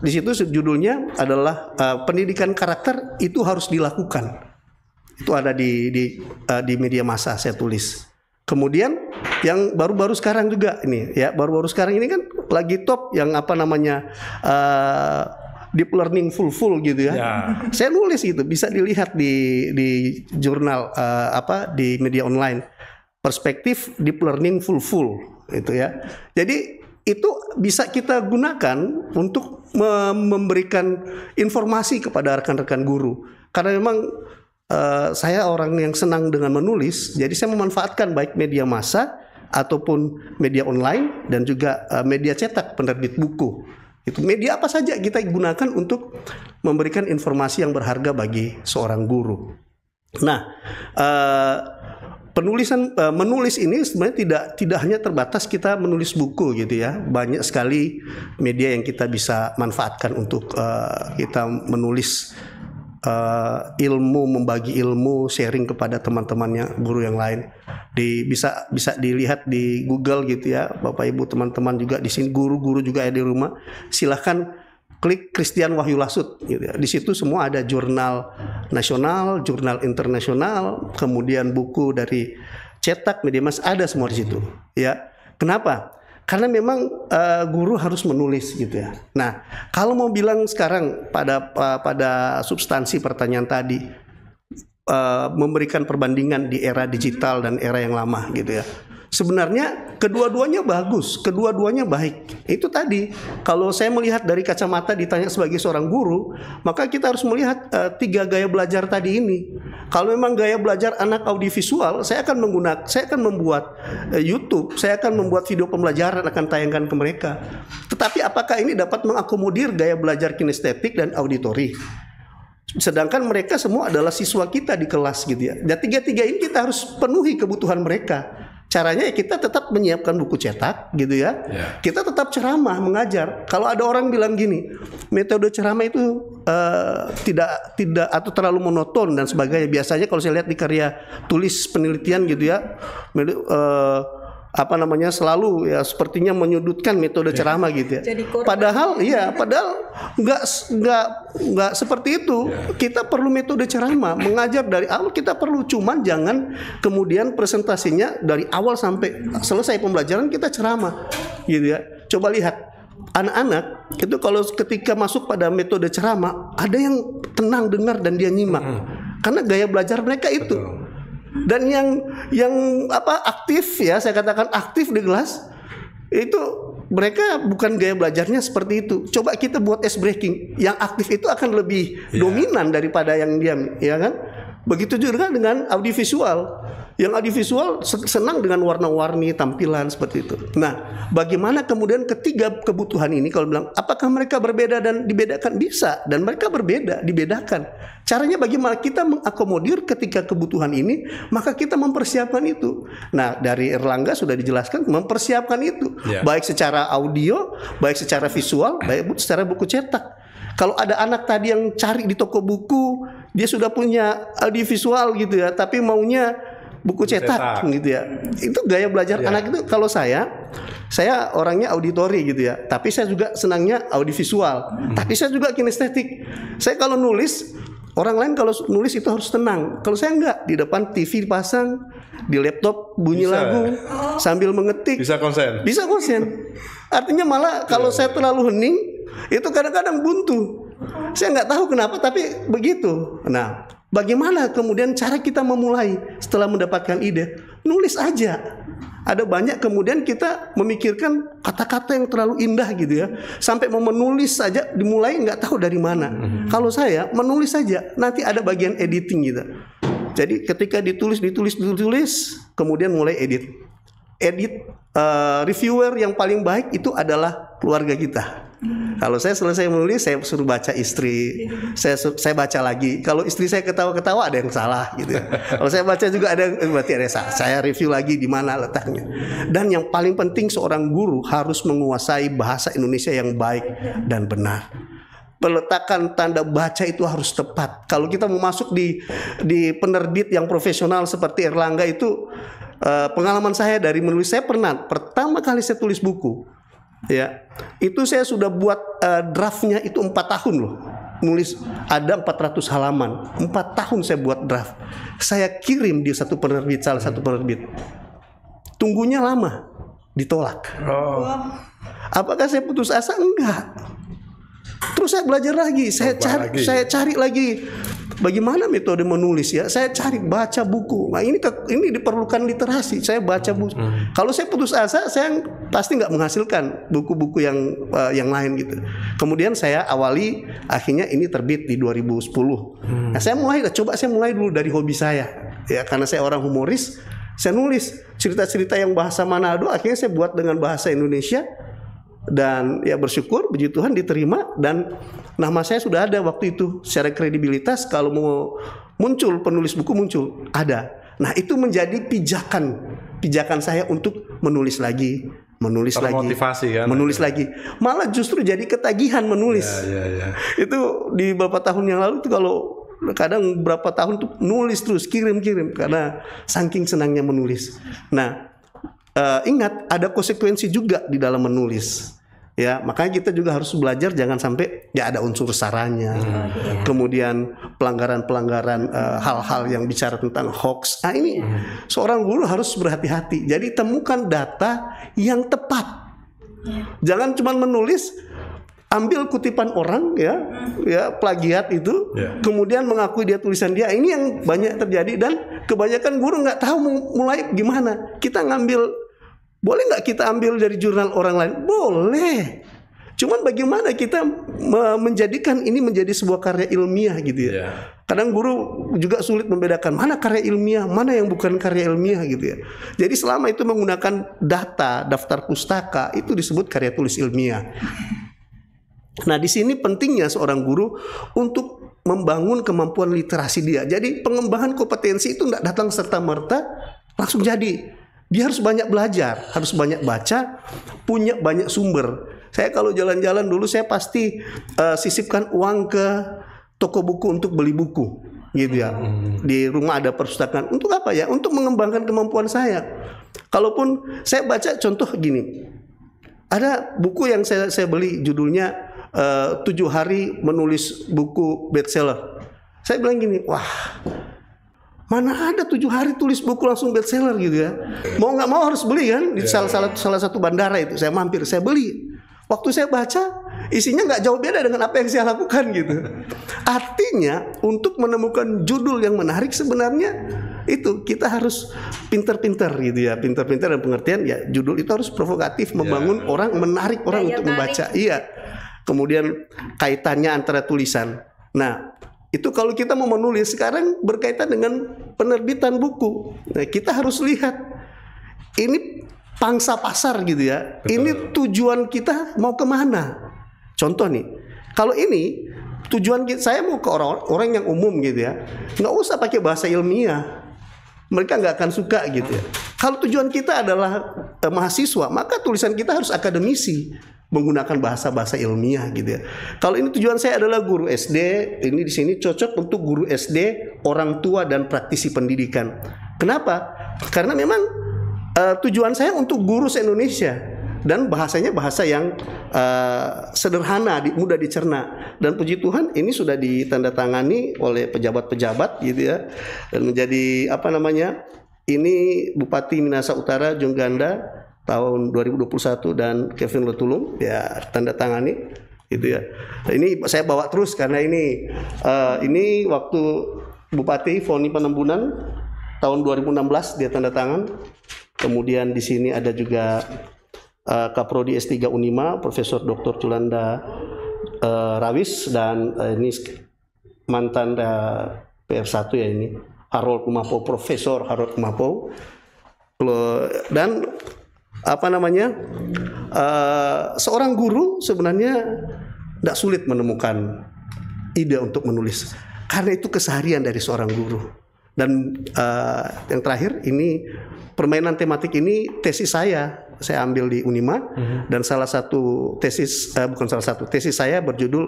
Di situ judulnya adalah pendidikan karakter itu harus dilakukan. Itu ada di media massa saya tulis. Kemudian yang baru-baru sekarang juga ini ya, baru-baru sekarang ini kan lagi top yang deep learning full gitu ya. Saya nulis itu bisa dilihat di jurnal di media online. Perspektif deep learning full itu ya. Jadi itu bisa kita gunakan untuk memberikan informasi kepada rekan-rekan guru. Karena memang saya orang yang senang dengan menulis, jadi saya memanfaatkan baik media massa ataupun media online dan juga media cetak penerbit buku. Itu media apa saja kita gunakan untuk memberikan informasi yang berharga bagi seorang guru. Nah, menulis ini sebenarnya tidak hanya terbatas kita menulis buku gitu ya. Banyak sekali media yang kita bisa manfaatkan untuk kita menulis ilmu, membagi ilmu, sharing kepada teman-temannya, guru yang lain. Bisa dilihat di Google gitu ya, Bapak Ibu teman-teman juga di sini, guru-guru juga ada di rumah. Silahkan klik Christian Wahyu Lasut gitu ya. Di situ semua ada jurnal nasional, jurnal internasional, kemudian buku dari cetak, media mas, ada semua di situ ya. Kenapa? Karena memang guru harus menulis gitu ya. Nah, kalau mau bilang sekarang pada substansi pertanyaan tadi, memberikan perbandingan di era digital dan era yang lama gitu ya. Sebenarnya kedua-duanya bagus, kedua-duanya baik. Itu tadi, kalau saya melihat dari kacamata ditanya sebagai seorang guru, maka kita harus melihat 3 gaya belajar tadi ini. Kalau memang gaya belajar anak audiovisual, saya akan membuat YouTube, saya akan membuat video pembelajaran, akan tayangkan ke mereka. Tetapi apakah ini dapat mengakomodir gaya belajar kinestetik dan auditori? Sedangkan mereka semua adalah siswa kita di kelas gitu ya. Dan 3 ini kita harus penuhi kebutuhan mereka. Caranya ya kita tetap menyiapkan buku cetak gitu ya. Kita tetap ceramah, mengajar. Kalau ada orang bilang gini, metode ceramah itu tidak atau terlalu monoton dan sebagainya. Biasanya kalau saya lihat di karya tulis penelitian gitu ya, selalu ya sepertinya menyudutkan metode ceramah gitu ya. Padahal nggak seperti itu. Kita perlu metode ceramah, mengajar dari awal kita perlu, cuman jangan kemudian presentasinya dari awal sampai selesai pembelajaran kita ceramah gitu ya. Coba lihat anak-anak itu kalau ketika masuk pada metode ceramah, ada yang tenang dengar dan dia nyimak. Karena gaya belajar mereka itu. Betul. Dan yang aktif ya, saya katakan aktif di kelas itu mereka bukan gaya belajarnya seperti itu. Coba kita buat ice breaking, yang aktif itu akan lebih dominan daripada yang diam, ya kan? Begitu juga dengan audiovisual. Yang audiovisual senang dengan warna-warni tampilan seperti itu. Nah, bagaimana kemudian ketiga kebutuhan ini kalau bilang apakah mereka berbeda dan dibedakan? Bisa, dan mereka berbeda, dibedakan. Caranya bagaimana kita mengakomodir ketika kebutuhan ini, maka kita mempersiapkan itu. Nah, dari Erlangga sudah dijelaskan mempersiapkan itu, baik secara audio, baik secara visual, baik secara buku cetak. Kalau ada anak tadi yang cari di toko buku, dia sudah punya audiovisual gitu ya, tapi maunya buku cetak gitu ya. Itu gaya belajar anak itu. Kalau saya orangnya auditori gitu ya, tapi saya juga senangnya audiovisual. Tapi saya juga kinestetik. Saya kalau nulis, orang lain kalau nulis itu harus tenang. Kalau saya enggak, di depan TV dipasang, di laptop bunyi lagu sambil mengetik. Bisa konsen. Artinya malah kalau saya terlalu hening, itu kadang-kadang buntu. Saya nggak tahu kenapa, tapi begitu. Nah, bagaimana kemudian cara kita memulai setelah mendapatkan ide? Nulis aja. Ada banyak kemudian kita memikirkan kata-kata yang terlalu indah gitu ya. Sampai mau menulis saja dimulai nggak tahu dari mana. Kalau saya menulis saja, nanti ada bagian editing gitu. Jadi ketika ditulis, kemudian mulai edit. Reviewer yang paling baik itu adalah keluarga kita. Kalau saya selesai menulis, saya suruh baca istri, saya baca lagi. Kalau istri saya ketawa-ketawa, ada yang salah gitu. Kalau saya baca juga ada yang berarti ada yang salah. Saya review lagi di mana letaknya. Dan yang paling penting seorang guru harus menguasai bahasa Indonesia yang baik dan benar. Peletakan tanda baca itu harus tepat. Kalau kita mau masuk di penerbit yang profesional seperti Erlangga itu, pengalaman saya dari menulis, saya pertama kali saya tulis buku ya, itu saya sudah buat draftnya itu 4 tahun loh. Nulis ada 400 halaman, 4 tahun saya buat draft. Saya kirim di salah satu penerbit. Tunggunya lama, ditolak. Apakah saya putus asa? Enggak. Terus saya belajar lagi, saya cari lagi bagaimana metode menulis ya. Saya cari, baca buku. Nah, ini diperlukan literasi. Saya baca buku. Kalau saya putus asa, saya pasti nggak menghasilkan buku-buku yang lain gitu. Kemudian saya awali, akhirnya ini terbit di 2010. Nah, saya mulai dulu dari hobi saya. Ya, karena saya orang humoris, saya nulis cerita-cerita yang bahasa Manado. Akhirnya saya buat dengan bahasa Indonesia. Dan ya bersyukur, puji Tuhan diterima, dan nama saya sudah ada waktu itu. Secara kredibilitas kalau mau muncul penulis buku ada. Nah, itu menjadi pijakan saya untuk menulis lagi. Kan? Menulis lagi. Malah justru jadi ketagihan menulis. Itu di beberapa tahun yang lalu tuh, kalau kadang berapa tahun tuh nulis terus, kirim karena saking senangnya menulis. Nah, ingat ada konsekuensi juga di dalam menulis. Ya, makanya kita juga harus belajar jangan sampai ya ada unsur saranya. Kemudian pelanggaran-pelanggaran hal-hal yang bicara tentang hoax. Nah, ini seorang guru harus berhati-hati. Jadi temukan data yang tepat. Jangan cuma menulis, ambil kutipan orang ya plagiat itu, kemudian mengakui dia tulisan dia. Ini yang banyak terjadi dan kebanyakan guru nggak tahu mulai gimana. Kita ngambil, boleh nggak kita ambil dari jurnal orang lain? Boleh. Cuman bagaimana kita menjadikan ini menjadi sebuah karya ilmiah gitu ya. Kadang guru juga sulit membedakan mana karya ilmiah, mana yang bukan karya ilmiah gitu ya. Jadi selama itu menggunakan data, daftar pustaka, itu disebut karya tulis ilmiah. Nah, di sini pentingnya seorang guru untuk membangun kemampuan literasi dia. Jadi pengembangan kompetensi itu tidak datang serta-merta langsung jadi. Dia harus banyak belajar, harus banyak baca, punya banyak sumber. Saya kalau jalan-jalan dulu saya pasti sisipkan uang ke toko buku untuk beli buku, gitu ya. Di rumah ada perpustakaan. Untuk apa ya? Untuk mengembangkan kemampuan saya. Kalaupun saya baca contoh gini, ada buku yang saya beli judulnya 7 hari menulis buku bestseller. Saya bilang gini, wah, mana ada 7 hari tulis buku langsung bestseller gitu ya. Mau nggak mau harus beli kan. Di salah satu bandara itu saya mampir, saya beli. Waktu saya baca, isinya nggak jauh beda dengan apa yang saya lakukan gitu. Artinya untuk menemukan judul yang menarik sebenarnya itu kita harus pinter-pinter gitu ya. Pinter-pinter dan pengertian ya, judul itu harus provokatif, membangun orang, menarik orang untuk membaca. Iya. Kemudian kaitannya antara tulisan. Nah, itu kalau kita mau menulis sekarang berkaitan dengan penerbitan buku. Nah, kita harus lihat ini pangsa pasar gitu ya. Betul. Ini tujuan kita mau kemana? Contoh nih, kalau ini tujuan saya mau ke orang-orang yang umum gitu ya, nggak usah pakai bahasa ilmiah. Mereka nggak akan suka gitu ya. Kalau tujuan kita adalah mahasiswa, maka tulisan kita harus akademisi, menggunakan bahasa-bahasa ilmiah gitu ya. Kalau ini tujuan saya adalah guru SD, ini di sini cocok untuk guru SD, orang tua dan praktisi pendidikan. Kenapa? Karena memang tujuan saya untuk guru se-Indonesia dan bahasanya bahasa yang sederhana, mudah dicerna. Dan puji Tuhan ini sudah ditandatangani oleh pejabat-pejabat gitu ya. Dan menjadi ini Bupati Minahasa Utara Jongganda tahun 2021 dan Kevin Letulung ya tanda tangani gitu ya. Nah, ini saya bawa terus karena ini waktu Bupati Foni Penembunan tahun 2016 dia tanda tangan. Kemudian di sini ada juga Kaprodi S3 Unima Profesor Dr. Culanda Rawis dan ini mantan PR1 ya ini Harold Kumapau, Profesor Harold Kumapau. Dan seorang guru sebenarnya tidak sulit menemukan ide untuk menulis karena itu keseharian dari seorang guru. Dan yang terakhir ini permainan tematik ini tesis saya ambil di Unima dan tesis saya berjudul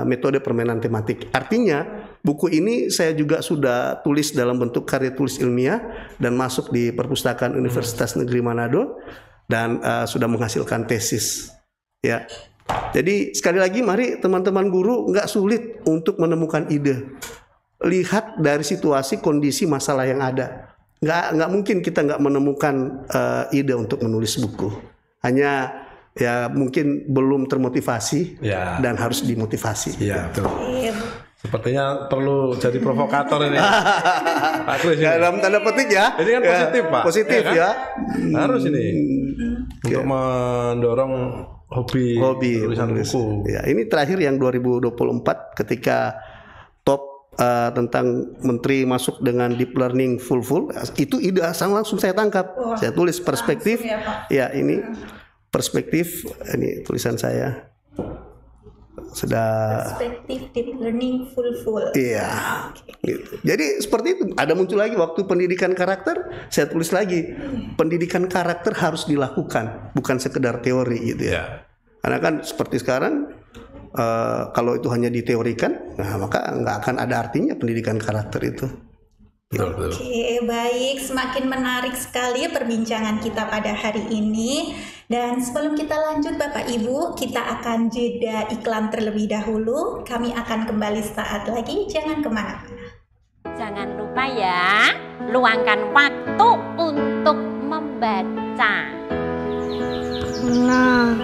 metode permainan tematik. Artinya buku ini saya juga sudah tulis dalam bentuk karya tulis ilmiah dan masuk di perpustakaan Universitas Negeri Manado dan sudah menghasilkan tesis. Ya, jadi sekali lagi mari teman-teman guru nggak sulit untuk menemukan ide. Lihat dari situasi kondisi masalah yang ada. Nggak mungkin kita nggak menemukan ide untuk menulis buku. Hanya ya mungkin belum termotivasi dan harus dimotivasi. Iya, betul. Sepertinya perlu jadi provokator ini. Pak Kris, dalam tanda petik ya. Ini kan positif, Pak. Positif ya. Harus ini untuk mendorong hobi tulisan buku. Ya, ini terakhir yang 2024 ketika top tentang menteri masuk dengan deep learning full itu ide langsung saya tangkap. Saya tulis perspektif. Ya, ini perspektif, ini tulisan saya sudah perspektif deep learning full. Iya. Gitu. Jadi seperti itu. Ada muncul lagi waktu pendidikan karakter, saya tulis lagi pendidikan karakter harus dilakukan, bukan sekedar teori gitu ya. Karena kan seperti sekarang kalau itu hanya diteorikan, nah maka nggak akan ada artinya pendidikan karakter itu. Betul. Oke, baik. Semakin menarik sekali perbincangan kita pada hari ini. Dan sebelum kita lanjut Bapak Ibu, kita akan jeda iklan terlebih dahulu. Kami akan kembali sesaat lagi, jangan kemana-mana. Jangan lupa ya, luangkan waktu untuk membaca. Nah,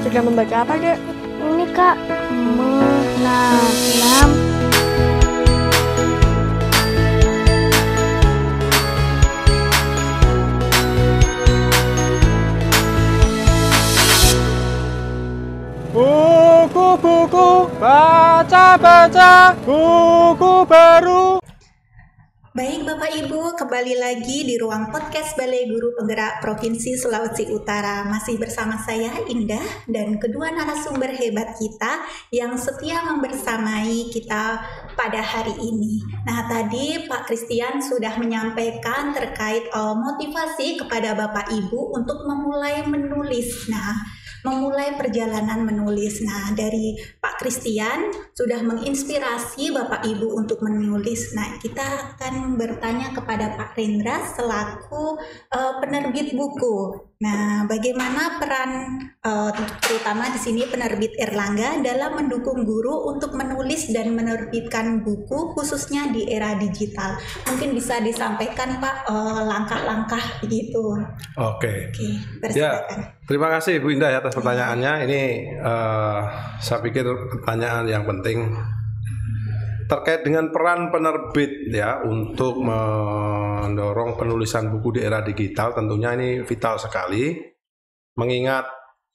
sudah membaca apa, Dek? Ini, Kak. Menanam. Buku-buku, baca-baca, buku baru. Baik Bapak Ibu, kembali lagi di ruang podcast Balai Guru Penggerak Provinsi Sulawesi Utara. Masih bersama saya Indah dan kedua narasumber hebat kita yang setia membersamai kita pada hari ini. Nah, tadi Pak Christian sudah menyampaikan terkait motivasi kepada Bapak Ibu untuk memulai menulis. Memulai perjalanan menulis. Nah, dari Pak Christian sudah menginspirasi Bapak Ibu untuk menulis. Nah, kita akan bertanya kepada Pak Rendra selaku penerbit buku. Nah, bagaimana peran terutama di sini penerbit Erlangga dalam mendukung guru untuk menulis dan menerbitkan buku khususnya di era digital? Mungkin bisa disampaikan Pak langkah-langkah begitu. Oke. Persilakan. Ya, terima kasih Bu Indah atas pertanyaannya. Ini saya pikir pertanyaan yang penting terkait dengan peran penerbit ya untuk mendorong penulisan buku di era digital. Tentunya ini vital sekali, mengingat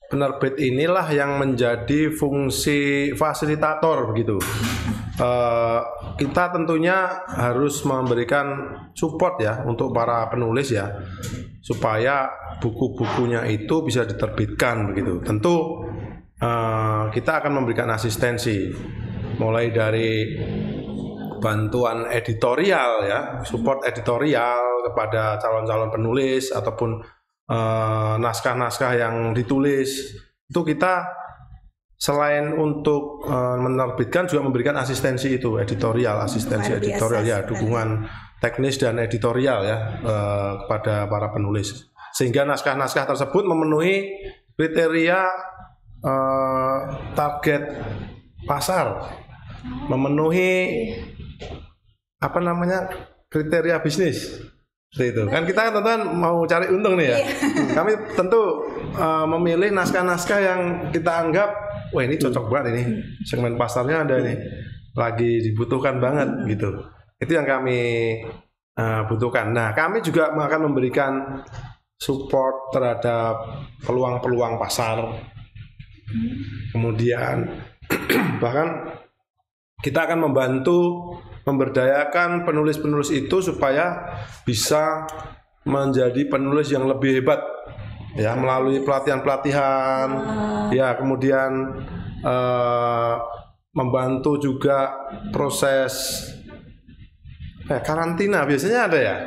penerbit inilah yang menjadi fungsi fasilitator begitu. Kita tentunya harus memberikan support ya untuk para penulis ya, supaya buku-bukunya itu bisa diterbitkan begitu. Tentu kita akan memberikan asistensi, mulai dari bantuan editorial ya, support editorial kepada calon-calon penulis ataupun naskah-naskah yang ditulis. Itu kita selain untuk menerbitkan juga memberikan asistensi itu, asistensi editorial ya, dukungan teknis dan editorial ya kepada para penulis. Sehingga naskah-naskah tersebut memenuhi kriteria target pasar, memenuhi kriteria bisnis. Seperti itu. Kan kita teman-teman mau cari untung nih ya. Kami tentu memilih naskah-naskah yang kita anggap wah ini cocok banget ini. Segmen pasarnya ada ini. Lagi dibutuhkan banget gitu. Itu yang kami butuhkan. Nah, kami juga akan memberikan support terhadap peluang-peluang pasar. Kemudian bahkan kita akan membantu memberdayakan penulis-penulis itu supaya bisa menjadi penulis yang lebih hebat ya, melalui pelatihan-pelatihan ya, kemudian membantu juga proses karantina biasanya ada ya.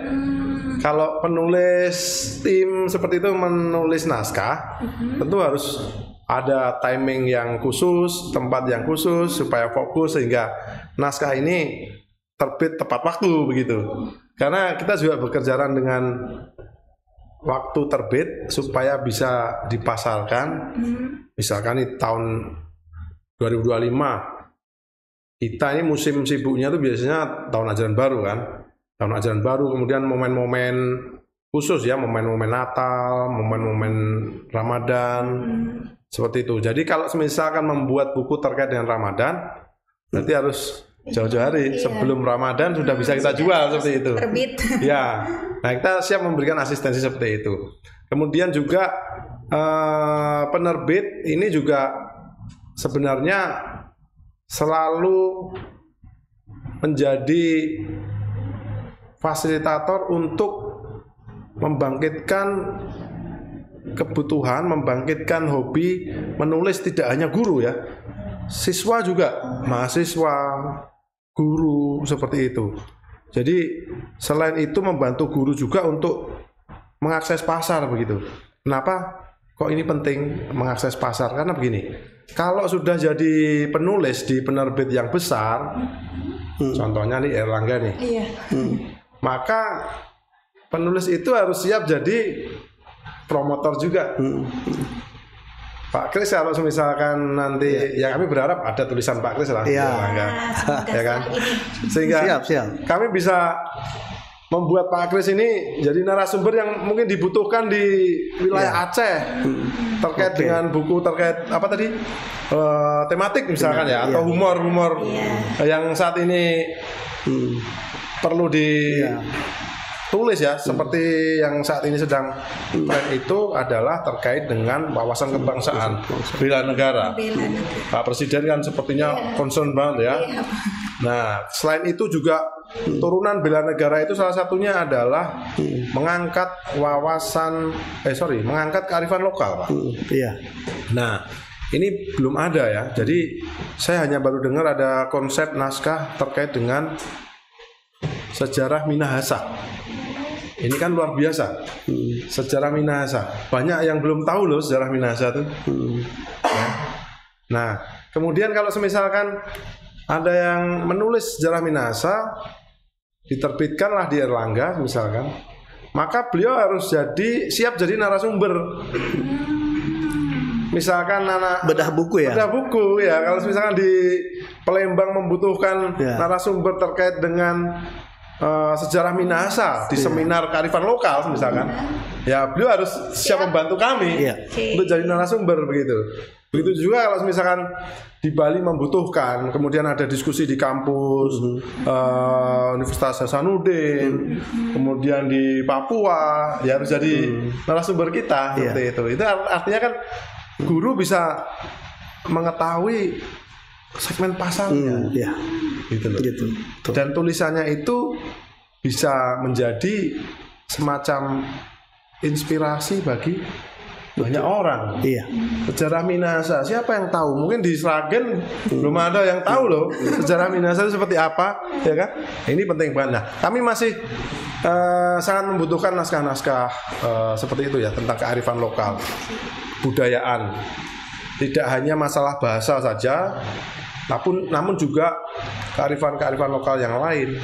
Kalau penulis tim seperti itu menulis naskah, tentu harus ada timing yang khusus, tempat yang khusus supaya fokus sehingga naskah ini terbit tepat waktu begitu. Karena kita juga bekerja dengan waktu terbit supaya bisa dipasarkan. Misalkan di tahun 2025 kita ini musim sibuknya itu biasanya tahun ajaran baru kan. Tahun ajaran baru, kemudian momen-momen khusus ya, momen-momen Natal, momen-momen Ramadan. Seperti itu. Jadi kalau misalkan membuat buku terkait dengan Ramadan, berarti harus jauh-jauh hari sebelum Ramadan sudah bisa kita jual seperti itu. Terbit. Ya. Nah, kita siap memberikan asistensi seperti itu. Kemudian juga penerbit ini juga sebenarnya selalu menjadi fasilitator untuk membangkitkan kebutuhan, membangkitkan hobi menulis tidak hanya guru ya, siswa juga, mahasiswa, guru seperti itu. Jadi selain itu membantu guru juga untuk mengakses pasar begitu. Kenapa kok ini penting mengakses pasar? Karena begini, kalau sudah jadi penulis di penerbit yang besar, contohnya nih Erlangga nih, maka penulis itu harus siap jadi promotor juga. Pak Kris, kalau misalkan nanti ya kami berharap ada tulisan Pak Kris lah, ya kan, sehingga kami bisa membuat Pak Kris ini jadi narasumber yang mungkin dibutuhkan di wilayah Aceh terkait dengan buku terkait apa tadi tematik misalkan atau humor yang saat ini perlu tulis ya, seperti yang saat ini sedang tren itu adalah terkait dengan wawasan kebangsaan, bela negara. Pak Presiden kan sepertinya concern banget ya. Nah, selain itu juga turunan bela negara itu salah satunya adalah mengangkat mengangkat kearifan lokal, Pak. Nah, ini belum ada ya. Jadi saya hanya baru dengar ada konsep naskah terkait dengan sejarah Minahasa. Ini kan luar biasa, sejarah Minahasa. Banyak yang belum tahu loh sejarah Minahasa itu. Nah, kemudian kalau misalkan ada yang menulis sejarah Minahasa, diterbitkanlah di Erlangga misalkan, maka beliau harus siap jadi narasumber. Misalkan bedah buku ya. Kalau misalkan di Palembang membutuhkan narasumber terkait dengan sejarah Minahasa di seminar kearifan lokal misalkan, ya beliau harus siap membantu kami untuk jadi narasumber begitu. Begitu juga kalau misalkan di Bali membutuhkan, kemudian ada diskusi di kampus Universitas Hasanuddin, kemudian di Papua, ya harus jadi narasumber kita seperti itu. Itu artinya kan guru bisa mengetahui segmen pasarnya, gitu loh. Dan tulisannya itu bisa menjadi semacam inspirasi bagi banyak orang. Sejarah Minahasa, siapa yang tahu? Mungkin di Sragen belum ada yang tahu loh sejarah Minahasa itu seperti apa, ya kan? Ini penting banget. Nah, kami masih sangat membutuhkan naskah-naskah seperti itu ya, tentang kearifan lokal, budayaan. Tidak hanya masalah bahasa saja, namun juga kearifan-kearifan lokal yang lain.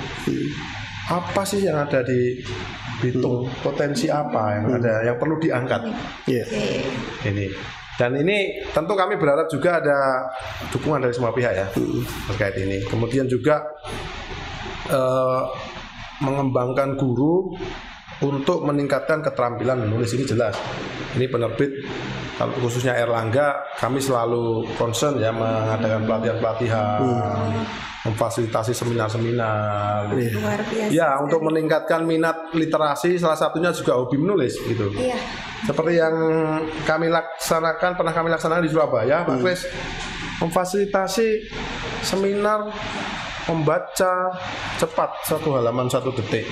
Apa sih yang ada di Bitung? Potensi apa yang ada yang perlu diangkat? Ini. Dan ini tentu kami berharap juga ada dukungan dari semua pihak ya terkait ini. Kemudian juga mengembangkan guru untuk meningkatkan keterampilan menulis, ini jelas. Ini penerbit, kalau khususnya Erlangga, kami selalu concern ya mengadakan pelatihan-pelatihan, memfasilitasi seminar-seminar. Luar biasa. Ya, untuk meningkatkan minat literasi, salah satunya juga hobi menulis gitu. Seperti yang pernah kami laksanakan di Surabaya, Pak Kris, memfasilitasi seminar membaca cepat 1 halaman 1 detik.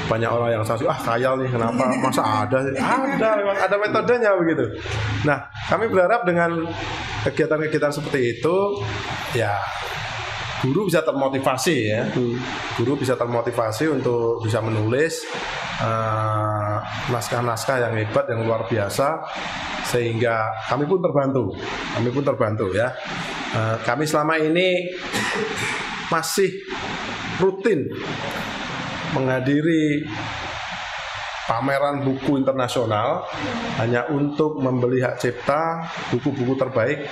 Banyak orang yang saksi, khayal nih, kenapa? Masa ada? Ada metodenya begitu. Nah, kami berharap dengan kegiatan-kegiatan seperti itu, ya guru bisa termotivasi ya. Guru bisa termotivasi untuk bisa menulis naskah-naskah yang hebat, yang luar biasa, sehingga kami pun terbantu ya. Kami selama ini masih rutin menghadiri pameran buku internasional hanya untuk membeli hak cipta buku-buku terbaik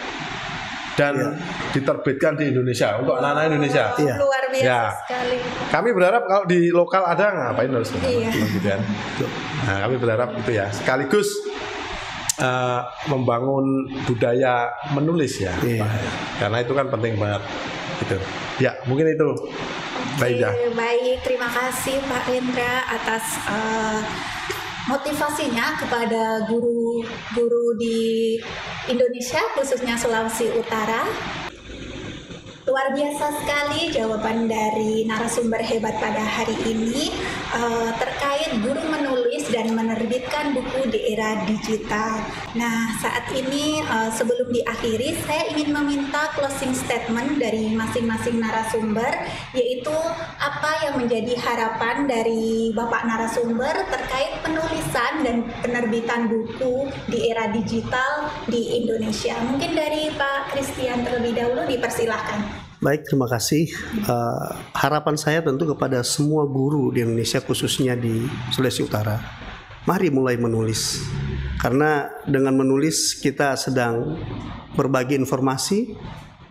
dan diterbitkan di Indonesia untuk anak-anak Indonesia. Luar biasa sekali. Kami berharap kalau di lokal ada, ngapain harus gitu kan. Nah, kami berharap itu ya, sekaligus membangun budaya menulis ya, karena itu kan penting banget gitu. Ya, mungkin itu. Baik, terima kasih Pak Hendra atas motivasinya kepada guru-guru di Indonesia, khususnya Sulawesi Utara. Luar biasa sekali jawaban dari narasumber hebat pada hari ini terkait guru menulis dan menerbitkan buku di era digital. Nah, saat ini sebelum diakhiri, saya ingin meminta closing statement dari masing-masing narasumber, yaitu apa yang menjadi harapan dari Bapak narasumber terkait penulisan dan penerbitan buku di era digital di Indonesia. Mungkin dari Pak Christian terlebih dahulu, dipersilahkan. Baik, terima kasih. Harapan saya tentu kepada semua guru di Indonesia, khususnya di Sulawesi Utara, mari mulai menulis. Karena dengan menulis kita sedang berbagi informasi,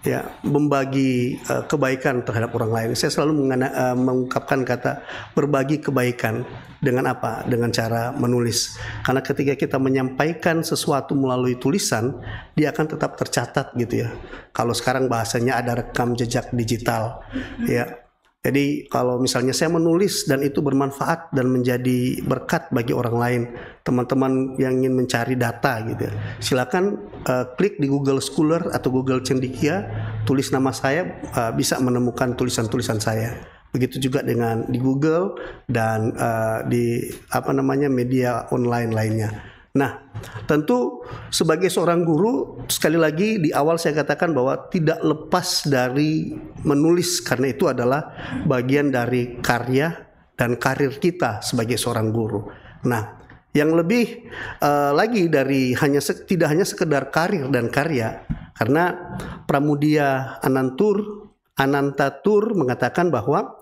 ya, membagi kebaikan terhadap orang lain. Saya selalu mengungkapkan kata berbagi kebaikan dengan apa? Dengan cara menulis. Karena ketika kita menyampaikan sesuatu melalui tulisan, dia akan tetap tercatat gitu ya. Kalau sekarang bahasanya ada rekam jejak digital, ya. Jadi kalau misalnya saya menulis dan itu bermanfaat dan menjadi berkat bagi orang lain, teman-teman yang ingin mencari data gitu ya, silakan klik di Google Scholar atau Google Cendekia, tulis nama saya, bisa menemukan tulisan-tulisan saya. Begitu juga dengan di Google dan di media online lainnya. Nah, tentu sebagai seorang guru, sekali lagi di awal saya katakan bahwa tidak lepas dari menulis, karena itu adalah bagian dari karya dan karir kita sebagai seorang guru. Nah, yang lebih lagi dari tidak hanya sekedar karir dan karya, karena Pramudia Anantatur mengatakan bahwa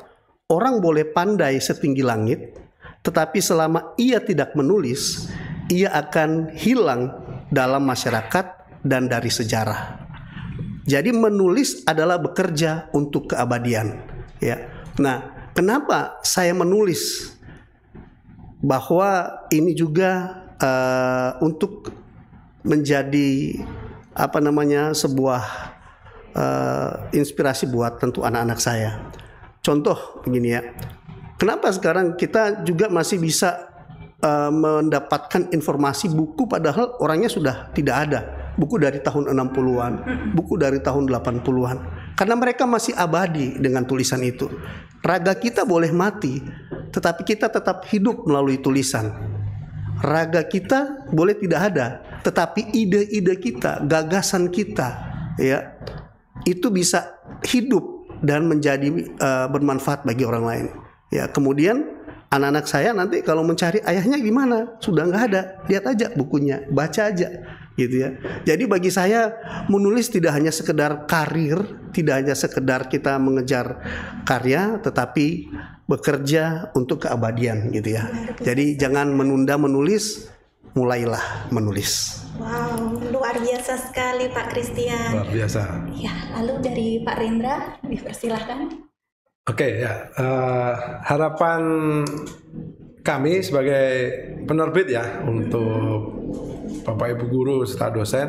orang boleh pandai setinggi langit, tetapi selama ia tidak menulis, ia akan hilang dalam masyarakat dan dari sejarah. Jadi menulis adalah bekerja untuk keabadian, ya. Nah, kenapa saya menulis? Bahwa ini juga untuk menjadi sebuah inspirasi buat tentu anak-anak saya. Contoh begini ya. Kenapa sekarang kita juga masih bisa mendapatkan informasi buku padahal orangnya sudah tidak ada. Buku dari tahun 60-an, buku dari tahun 80-an. Karena mereka masih abadi dengan tulisan itu. Raga kita boleh mati, tetapi kita tetap hidup melalui tulisan. Raga kita boleh tidak ada, tetapi ide-ide kita, gagasan kita, ya, itu bisa hidup dan menjadi bermanfaat bagi orang lain. Ya, kemudian anak-anak saya nanti kalau mencari ayahnya gimana, sudah nggak ada, lihat aja bukunya, baca aja, gitu ya. Jadi bagi saya menulis tidak hanya sekedar karir, tidak hanya sekedar kita mengejar karya, tetapi bekerja untuk keabadian, gitu ya. Jadi jangan menunda menulis, mulailah menulis. Wow, luar biasa sekali Pak Christian. Luar biasa. Ya, lalu dari Pak Rendra, dipersilahkan. Oke, ya, harapan kami sebagai penerbit ya untuk Bapak Ibu guru serta dosen,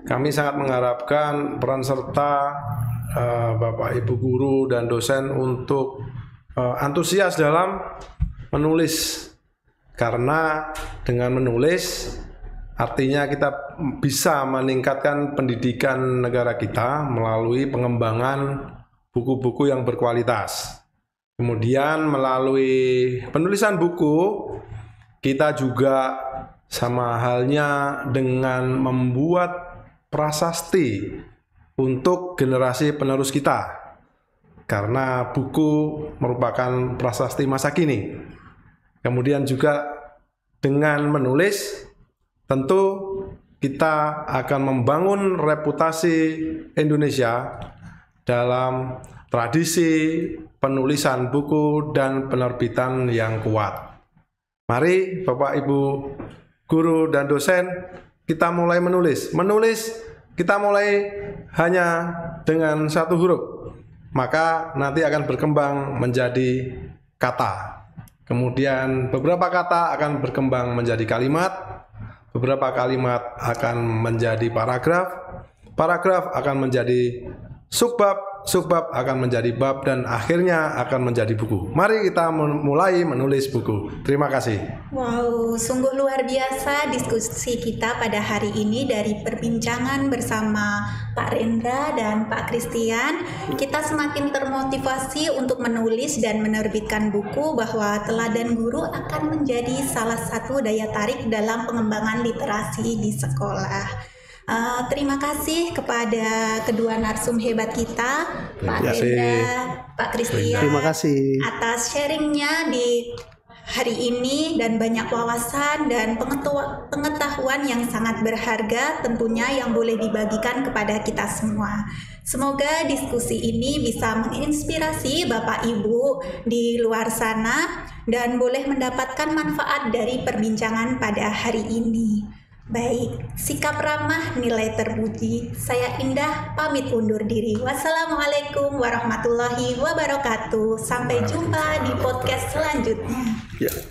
kami sangat mengharapkan peran serta Bapak Ibu guru dan dosen untuk antusias dalam menulis, karena dengan menulis artinya kita bisa meningkatkan pendidikan negara kita melalui pengembangan buku-buku yang berkualitas. Kemudian melalui penulisan buku, kita juga sama halnya dengan membuat prasasti untuk generasi penerus kita. Karena buku merupakan prasasti masa kini. Kemudian juga dengan menulis, tentu kita akan membangun reputasi Indonesia dalam tradisi penulisan buku dan penerbitan yang kuat. Mari Bapak Ibu guru dan dosen, kita mulai menulis. Menulis kita mulai hanya dengan satu huruf, maka nanti akan berkembang menjadi kata. Kemudian beberapa kata akan berkembang menjadi kalimat, beberapa kalimat akan menjadi paragraf, paragraf akan menjadi subbab, subbab akan menjadi bab, dan akhirnya akan menjadi buku. Mari kita mulai menulis buku. Terima kasih. Wow, sungguh luar biasa diskusi kita pada hari ini. Dari perbincangan bersama Pak Rendra dan Pak Christian, kita semakin termotivasi untuk menulis dan menerbitkan buku, bahwa teladan guru akan menjadi salah satu daya tarik dalam pengembangan literasi di sekolah. Terima kasih kepada kedua narsum hebat kita, Pak Rendra, Pak Christian, terima kasih atas sharingnya di hari ini dan banyak wawasan dan pengetahuan yang sangat berharga tentunya yang boleh dibagikan kepada kita semua. Semoga diskusi ini bisa menginspirasi Bapak Ibu di luar sana dan boleh mendapatkan manfaat dari perbincangan pada hari ini. Baik, sikap ramah nilai terpuji. Saya Indah pamit undur diri. Wassalamualaikum warahmatullahi wabarakatuh. Sampai jumpa di podcast selanjutnya. Ya.